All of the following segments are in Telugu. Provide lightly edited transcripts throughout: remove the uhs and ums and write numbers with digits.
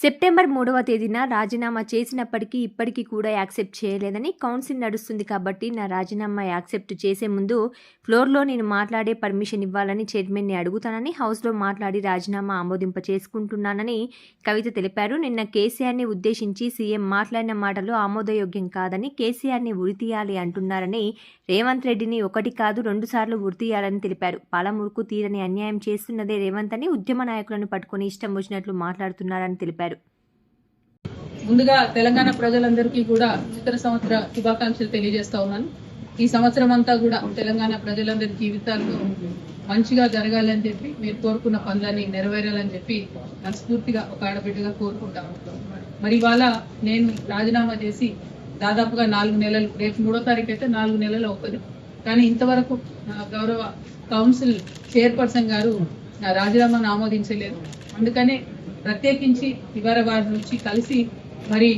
సెప్టెంబర్ 3వ తేదీన రాజీనామా చేసినప్పటికీ ఇప్పటికీ కూడా యాక్సెప్ట్ చేయలేదని కౌన్సిల్ నడుస్తుంది కాబట్టి నా రాజీనామా యాక్సెప్ట్ చేసే ముందు ఫ్లోర్లో నేను మాట్లాడే పర్మిషన్ ఇవ్వాలని చైర్మన్ని అడుగుతానని హౌస్లో మాట్లాడి రాజీనామా ఆమోదింప చేసుకుంటున్నానని కవిత తెలిపారు. నిన్న కేసీఆర్ని ఉద్దేశించి సీఎం మాట్లాడిన మాటలు ఆమోదయోగ్యం కాదని, కేసీఆర్ని ఉరితీయాలి అంటున్నారని, రేవంత్ రెడ్డిని ఒకటి కాదు 2 సార్లు ఉరితీయాలని తెలిపారు. పాలమూరుకు తీరని అన్యాయం చేస్తున్నదే రేవంత్ అని ఉద్యమ నాయకులను పట్టుకుని ఇష్టం వచ్చినట్లు మాట్లాడుతున్నారని తెలిపారు. ముందుగా తెలంగాణ ప్రజలందరికీ కూడా చిత్ర సంవత్సర శుభాకాంక్షలు తెలియజేస్తా ఉన్నాను. ఈ సంవత్సరం అంతా కూడా తెలంగాణ ప్రజలందరి జీవితాల్లో మంచిగా జరగాలని చెప్పి, మీరు కోరుకున్న పనులన్నీ నెరవేరాలని చెప్పి మనస్ఫూర్తిగా ఒక ఆడబిడ్డగా కోరుకుంటాము. మరి ఇవాళ నేను రాజీనామా చేసి దాదాపుగా 4 నెలలు, రేపు 3వ తారీఖు అయితే 4 నెలలు అవుతుంది. కానీ ఇంతవరకు గౌరవ కౌన్సిల్ చైర్పర్సన్ గారు నా రాజీనామాను ఆమోదించలేదు. అందుకనే ప్రత్యేకించి ఇవాళ వారి నుంచి కలిసి మరి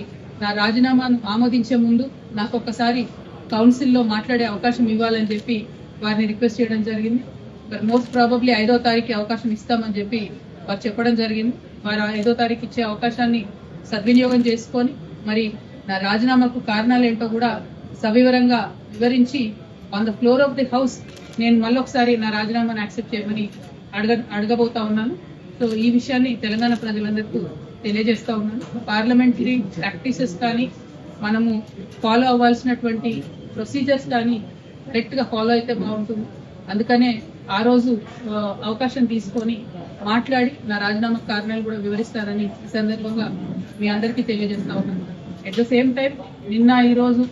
నా రాజీనామాను ఆమోదించే ముందు నాకు ఒక్కసారి కౌన్సిల్లో మాట్లాడే అవకాశం ఇవ్వాలని చెప్పి వారిని రిక్వెస్ట్ చేయడం జరిగింది. మోస్ట్ ప్రాబబ్లీ 5వ తారీఖు అవకాశం ఇస్తామని చెప్పి వారు చెప్పడం జరిగింది. వారు 5వ తారీఖు ఇచ్చే అవకాశాన్ని సద్వినియోగం చేసుకొని మరి నా రాజీనామాకు కారణాలు ఏంటో కూడా సవివరంగా వివరించి on the floor of the house నేను మళ్ళొకసారి నా రాజీనామాను యాక్సెప్ట్ చేయమని అడగబోతా ఉన్నాను. సో ఈ విషయాన్ని తెలంగాణ ప్రజలందరికీ తెలియజేస్తా ఉన్నాను. పార్లమెంటరీ ప్రాక్టీసెస్ కానీ, మనము ఫాలో అవ్వాల్సినటువంటి ప్రొసీజర్స్ కానీ కరెక్ట్ గా ఫాలో అయితే బాగుంటుంది. అందుకనే ఆ రోజు అవకాశం తీసుకొని మాట్లాడి నా రాజీనామా కారణాలు కూడా వివరిస్తారని ఈ సందర్భంగా మీ అందరికీ తెలియజేస్తా ఉన్నాను. అట్ ద సేమ్ టైం నిన్న ఈ రోజు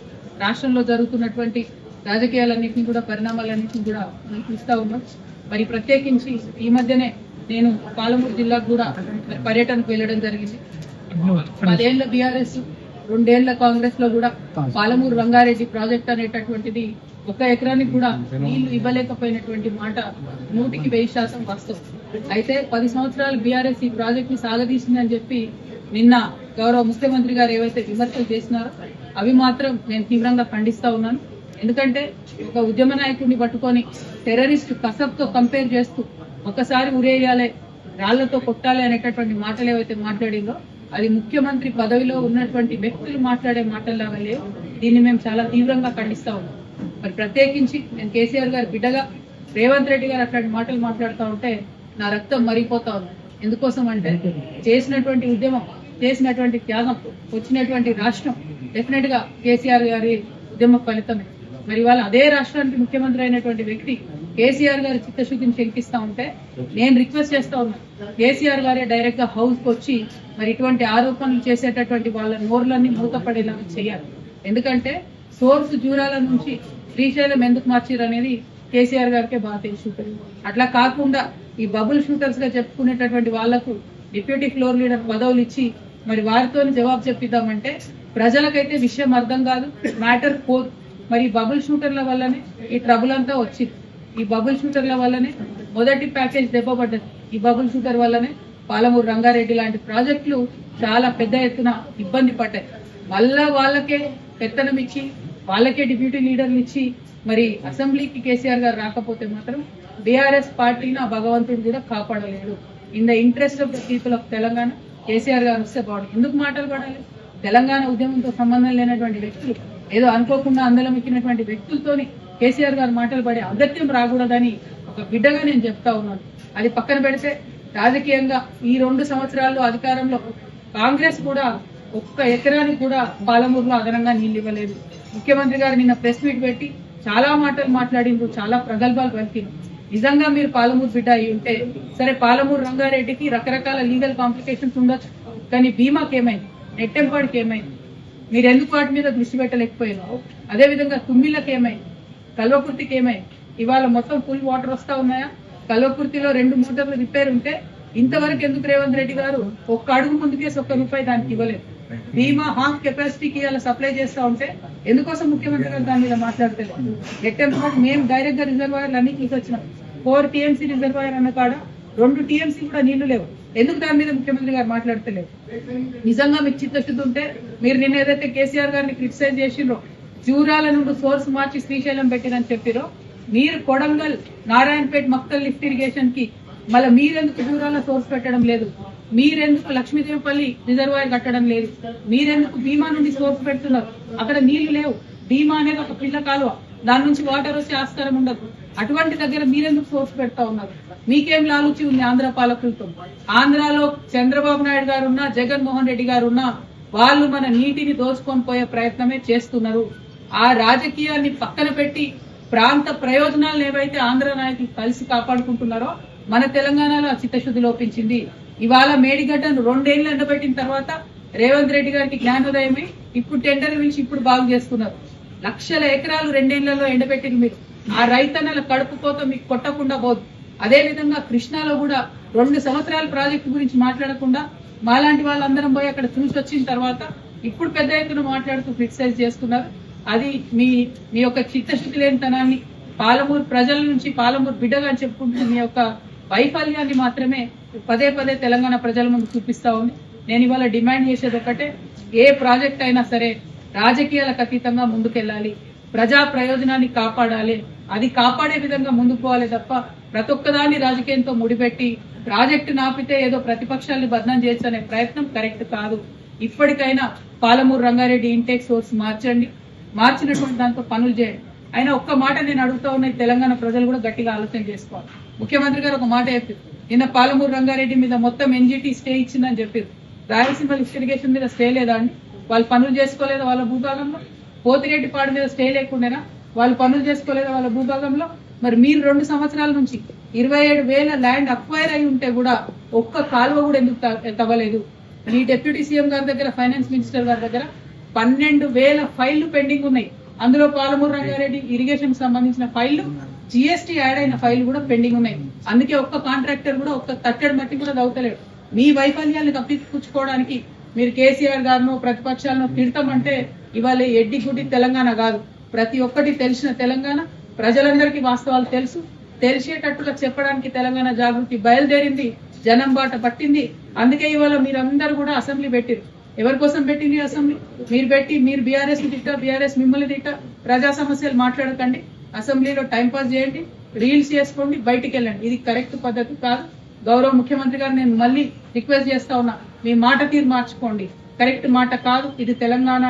రాష్ట్రంలో జరుగుతున్నటువంటి రాజకీయాలన్నింటినీ కూడా, పరిణామాలన్నింటినీ కూడా మనం చూస్తా ఉన్నాం. మరి ప్రత్యేకించి ఈ మధ్యనే నేను పాలమూరు జిల్లాకు కూడా పర్యటనకు వెళ్ళడం జరిగింది. 10 ఏళ్ల బీఆర్ఎస్, 2 ఏళ్ల కాంగ్రెస్ లో కూడా పాలమూరు రంగారెడ్డి ప్రాజెక్ట్ అనేటటువంటిది 1 ఎకరానికి కూడా నీళ్లు ఇవ్వలేకపోయినటువంటి మాట 100% వాస్తవం. అయితే 10 సంవత్సరాలు బీఆర్ఎస్ ఈ ప్రాజెక్ట్ ని సాగదీసిందని చెప్పి నిన్న గౌరవ ముఖ్యమంత్రి గారు ఏవైతే విమర్శలు చేసినారో అవి మాత్రం నేను తీవ్రంగా ఖండిస్తా ఉన్నాను. ఎందుకంటే ఒక ఉద్యమ నాయకుడిని పట్టుకొని టెర్రరిస్ట్ కసబ్తో కంపేర్ చేస్తూ ఒకసారి ఉరేయాలి, రాళ్లతో కొట్టాలి అనేటటువంటి మాటలు ఏవైతే మాట్లాడిందో అది ముఖ్యమంత్రి పదవిలో ఉన్నటువంటి వ్యక్తులు మాట్లాడే మాటల్లాగా లేవు. దీన్ని మేము చాలా తీవ్రంగా ఖండిస్తా ఉన్నాం. మరి ప్రత్యేకించి నేను కేసీఆర్ గారి బిడ్డగా రేవంత్ రెడ్డి గారు అట్లాంటి మాటలు మాట్లాడుతూ ఉంటే నా రక్తం మరిగిపోతా ఉంది. ఎందుకోసం అంటే చేసినటువంటి ఉద్యమం, చేసినటువంటి త్యాగం, వచ్చినటువంటి రాష్ట్రం డెఫినెట్ గా కేసీఆర్ గారి ఉద్యమ ఫలితమే. మరి వాళ్ళ అదే రాష్ట్రానికి ముఖ్యమంత్రి అయినటువంటి వ్యక్తి కేసీఆర్ గారి చిత్తశుద్ధిని శంకిస్తా ఉంటే నేను రిక్వెస్ట్ చేస్తా ఉన్నాను, కేసీఆర్ గారే డైరెక్ట్ గా హౌస్ కు వచ్చి మరి ఇటువంటి ఆరోపణలు చేసేటటువంటి వాళ్ళ నోర్లన్నీ మూతపడేలా చేయాలి. ఎందుకంటే సోర్స్ జూరాల నుంచి శ్రీశైలం ఎందుకు మార్చారు అనేది కేసీఆర్ గారికే బాగా తెలుసు. అట్లా కాకుండా ఈ బబుల్ షూటర్స్ గా చెప్పుకునేటటువంటి వాళ్లకు డిప్యూటీ ఫ్లోర్ లీడర్ పదవులు ఇచ్చి మరి వారితో జవాబు చెప్పిద్దామంటే ప్రజలకైతే విషయం అర్థం కాదు, మ్యాటర్ పోదు. మరి బబుల్ షూటర్ల వల్లనే ఈ ట్రబుల్ అంతా వచ్చింది. ఈ బబుల్ షూటర్ల వల్లనే మొదటి ప్యాకేజ్ దెబ్బపడ్డది. ఈ బబుల్ షూటర్ వల్లనే పాలమూరు రంగారెడ్డి లాంటి ప్రాజెక్టులు చాలా పెద్ద ఎత్తున ఇబ్బంది పడ్డాయి. మళ్ళా వాళ్ళకే పెత్తనం ఇచ్చి, వాళ్ళకే డిప్యూటీ లీడర్లు ఇచ్చి మరి అసెంబ్లీకి కేసీఆర్ గారు రాకపోతే మాత్రం బీఆర్ఎస్ పార్టీని ఆ భగవంతుడు కూడా కాపాడలేడు. In the interest of the people of Telangana KCR గారు వస్తే బాగుంది. ఎందుకు మాటలు పడాలి? తెలంగాణ ఉద్యమంతో సంబంధం లేనటువంటి వ్యక్తులు, ఏదో అనుకోకుండా అందలం ఎక్కినటువంటి వ్యక్తులతోని కేసీఆర్ గారు మాటలు పడే అగత్యం రాకూడదని ఒక బిడ్డగా నేను చెప్తా ఉన్నాను. అది పక్కన పెడితే రాజకీయంగా ఈ 2 సంవత్సరాల్లో అధికారంలో కాంగ్రెస్ కూడా 1 ఎకరానికి కూడా పాలమూరులో అదనంగా నీళ్లు ఇవ్వలేదు. ముఖ్యమంత్రి గారు నిన్న ప్రెస్ మీట్ పెట్టి చాలా మాటలు మాట్లాడిండ్రు, చాలా ప్రగల్భాలు పలికిండ్రు. నిజంగా మీరు పాలమూరు బిడ్డ అయి ఉంటే సరే, పాలమూరు రంగారెడ్డికి రకరకాల లీగల్ కాంప్లికేషన్స్ ఉండొచ్చు, కానీ బీమాకి ఏమైంది, నెట్టెంపాడికి ఏమైంది, మీరు ఎందుకు వాటి మీద దృష్టి పెట్టలేకపోయారు? అదేవిధంగా తుమ్మిళ్ళకి ఏమైంది, కల్వకుర్తికి ఏమైంది? ఇవాళ మొత్తం ఫుల్ వాటర్ వస్తా ఉన్నాయా? కల్వకుర్తిలో 2 మోటార్లు రిపేర్ ఉంటే ఇంతవరకు ఎందుకు రేవంత్ రెడ్డి గారు 1 అడుగు ముందుకేసి 1 రూపాయి దానికి ఇవ్వలేదు? బీమా హాఫ్ కెపాసిటీకి అలా సప్లై చేస్తా ఉంటే ఎందుకోసం ముఖ్యమంత్రి గారు దాని మీద మాట్లాడలేదు? నెట్టెంపాడు మేము డైరెక్ట్ గా రిజర్వాయర్లు అన్ని చూసి వచ్చినాం. 4 TMC రిజర్వాయర్ అన్న కాడ 2 TMC కూడా నీళ్లు లేవు. ఎందుకు దాని మీద ముఖ్యమంత్రి గారు మాట్లాడతలేదు? నిజంగా మీకు చిత్తశుద్ధి ఉంటే మీరు నిన్న ఏదైతే కేసీఆర్ గారిని క్రిటిసైజ్ చేసిండ్రో, జూరాల నుండి సోర్స్ మార్చి శ్రీశైలం పెట్టినని చెప్పిరో, మీరు కొడంగల్, నారాయణపేట, మక్తల్ లిఫ్ట్ ఇరిగేషన్ కి మళ్ళీ మీరెందుకు జూరాల సోర్స్ పెట్టడం లేదు? మీరెందుకు లక్ష్మీదేవిపల్లి రిజర్వాయర్ కట్టడం లేదు? మీరెందుకు భీమా నుండి సోర్స్ పెడుతున్నారు? అక్కడ నీళ్లు లేవు. భీమా అనేది ఒక పిల్ల కాలువ, దాని నుంచి వాటర్ వచ్చే ఆస్కారం ఉండదు. అటువంటి దగ్గర మీరెందుకు సోర్స్ పెడతా ఉన్నారు? మీకేం లాలుచి ఉంది ఆంధ్ర పాలకులతో? ఆంధ్రాలో చంద్రబాబు నాయుడు గారు ఉన్నా, జగన్మోహన్ రెడ్డి గారు ఉన్నా, వాళ్ళు మన నీటిని దోచుకొని పోయే ప్రయత్నమే చేస్తున్నారు. ఆ రాజకీయాన్ని పక్కన పెట్టి ప్రాంత ప్రయోజనాలను ఏవైతే ఆంధ్ర నాయకులు కలిసి కాపాడుకుంటున్నారో మన తెలంగాణలో చిత్తశుద్ధి లోపించింది. ఇవాళ మేడిగడ్డను 2 ఏళ్లు ఎండబెట్టిన తర్వాత రేవంత్ రెడ్డి గారికి జ్ఞానోదయమై ఇప్పుడు టెండర్ పిలిచి ఇప్పుడు బాగు చేస్తున్నారు. లక్షల ఎకరాలు 2 ఏళ్లలో ఎండబెట్టింది మీరు. ఆ రైతన్నల కడుపు కోత మీకు కొట్టకుండా పోదు. అదే విధంగా కృష్ణాలో కూడా 2 సంవత్సరాల ప్రాజెక్టు గురించి మాట్లాడకుండా మాలాంటి వాళ్ళందరం పోయి అక్కడ చూసి వచ్చిన తర్వాత ఇప్పుడు పెద్ద ఎత్తున మాట్లాడుతూ క్రిటిసైజ్ చేస్తున్నారు. అది మీ యొక్క చిత్తశుద్ధి లేనితనాన్ని, పాలమూరు ప్రజల నుంచి పాలమూరు బిడ్డగా అని చెప్పుకుంటూ మీ యొక్క వైఫల్యాన్ని మాత్రమే పదే పదే తెలంగాణ ప్రజల ముందు చూపిస్తా ఉంది. నేను ఇవాళ డిమాండ్ చేసేది ఒకటే, ఏ ప్రాజెక్ట్ అయినా సరే రాజకీయాలకు అతీతంగా ముందుకెళ్ళాలి, ప్రజా ప్రయోజనాన్ని కాపాడాలి. అది కాపాడే విధంగా ముందుకు పోవాలి తప్ప ప్రతి ఒక్కదాన్ని రాజకీయంతో ముడిపెట్టి ప్రాజెక్టు నాపితే ఏదో ప్రతిపక్షాలను బదనాం చేసనే ప్రయత్నం కరెక్ట్ కాదు. ఇప్పటికైనా పాలమూరు రంగారెడ్డి ఇంటేక్ సోర్స్ మార్చండి, మార్చినటువంటి దాంతో పనులు చేయండి. అయినా ఒక్క మాట నేను అడుగుతా ఉన్న తెలంగాణ ప్రజలు కూడా గట్టిగా ఆలోచన చేసుకోవాలి. ముఖ్యమంత్రి గారు ఒక మాట చెప్పారు, నిన్న పాలమూరు రంగారెడ్డి మీద మొత్తం ఎన్జిటి స్టే ఇచ్చిందని చెప్పారు. రాయలసీమ లిఫ్ట్ ఇరిగేషన్ మీద స్టే లేదా అండి? వాళ్ళు పనులు చేసుకోలేదా వాళ్ళ భూభాగంలో? పోతిరెడ్డిపాడు మీద స్టే లేకుండానా? వాళ్ళు పనులు చేసుకోలేదా వాళ్ళ భూభాగంలో? మరి మీరు 2 సంవత్సరాల నుంచి 27,000 ల్యాండ్ అక్వైర్ అయి ఉంటే కూడా ఒక్క కాలువ కూడా ఎందుకు తవ్వలేదు? మీ డిప్యూటీ సీఎం గారి దగ్గర, ఫైనాన్స్ మినిస్టర్ గారి దగ్గర 12,000 ఫైళ్లు పెండింగ్ ఉన్నాయి. అందులో పాలమూరు రంగారెడ్డి ఇరిగేషన్ సంబంధించిన ఫైళ్లు, జిఎస్టీ యాడ్ అయిన ఫైళ్లు కూడా పెండింగ్ ఉన్నాయి. అందుకే ఒక్క కాంట్రాక్టర్ కూడా ఒక్క తట్టెడు మట్టి కూడా దవ్వుతలేడు. మీ వైఫల్యాన్ని కప్పించుకోవడానికి మీరు కేసీఆర్ గారిను, ప్రతిపక్షాలను తిడతామంటే ఇవాళ ఎడ్డి గుడ్డి తెలంగాణ కాదు, ప్రతి ఒక్కటి తెలిసిన తెలంగాణ. ప్రజలందరికీ వాస్తవాలు తెలుసు, తెలిసేటట్టుగా చెప్పడానికి తెలంగాణ జాగృతి బయలుదేరింది, జనం బాట పట్టింది. అందుకే ఇవాళ మీరందరూ కూడా అసెంబ్లీ పెట్టిరు. ఎవరి కోసం పెట్టింది అసెంబ్లీ? మీరు పెట్టి మీరు బీఆర్ఎస్ తిట్టా, బీఆర్ఎస్ మిమ్మల్ని తిట్టా, ప్రజా సమస్యలు మాట్లాడకండి, అసెంబ్లీలో టైంపాస్ చేయండి, రీల్స్ చేసుకోండి, బయటికి వెళ్ళండి. ఇది కరెక్ట్ పద్ధతి కాదు. గౌరవ ముఖ్యమంత్రి గారు నేను మళ్ళీ రిక్వెస్ట్ చేస్తా ఉన్నా, మీ మాట తీరు మార్చుకోండి. కరెక్ట్ మాట కాదు ఇది. తెలంగాణ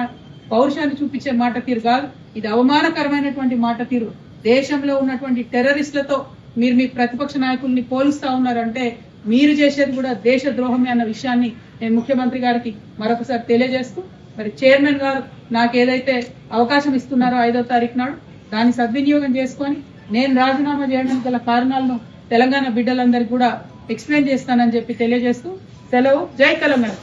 పౌరుషాన్ని చూపించే మాట తీరు కాదు, ఇది అవమానకరమైనటువంటి మాట తీరు. దేశంలో ఉన్నటువంటి టెర్రరిస్టులతో మీరు మీ ప్రతిపక్ష నాయకుల్ని పోలుస్తా ఉన్నారంటే మీరు చేసేది కూడా దేశ ద్రోహమే అన్న విషయాన్ని నేను ముఖ్యమంత్రి గారికి మరొకసారి తెలియజేస్తూ, మరి చైర్మన్ గారు నాకు ఏదైతే అవకాశం ఇస్తున్నారో 5వ తారీఖు నాడు దాన్ని సద్వినియోగం చేసుకొని నేను రాజీనామా చేయడానికి గల కారణాలను తెలంగాణ బిడ్డలందరికీ కూడా ఎక్స్ప్లెయిన్ చేస్తానని చెప్పి తెలియజేస్తూ సెలవు. జై తెలంగాణ.